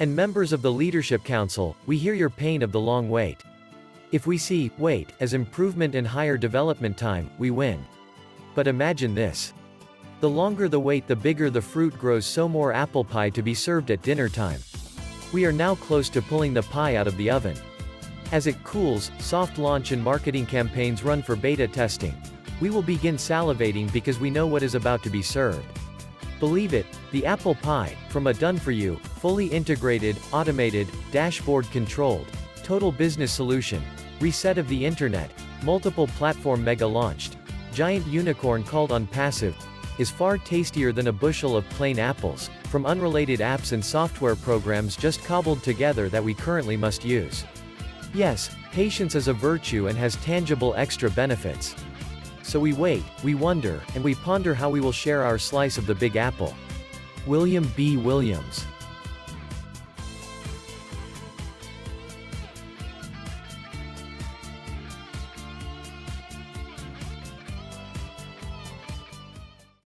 And members of the Leadership Council, we hear your pain of the long wait. If we see wait as improvement and higher development time, we win. But imagine this. The longer the wait, the bigger the fruit grows, so more apple pie to be served at dinner time. We are now close to pulling the pie out of the oven. As it cools, soft launch and marketing campaigns run for beta testing. We will begin salivating because we know what is about to be served. Believe it, the apple pie, from a done-for-you, fully integrated, automated, dashboard-controlled, total business solution, reset of the internet, multiple platform mega-launched, giant unicorn called Onpassive, is far tastier than a bushel of plain apples, from unrelated apps and software programs just cobbled together that we currently must use. Yes, patience is a virtue and has tangible extra benefits. So we wait, we wonder, and we ponder how we will share our slice of the Big Apple. William B. Williams.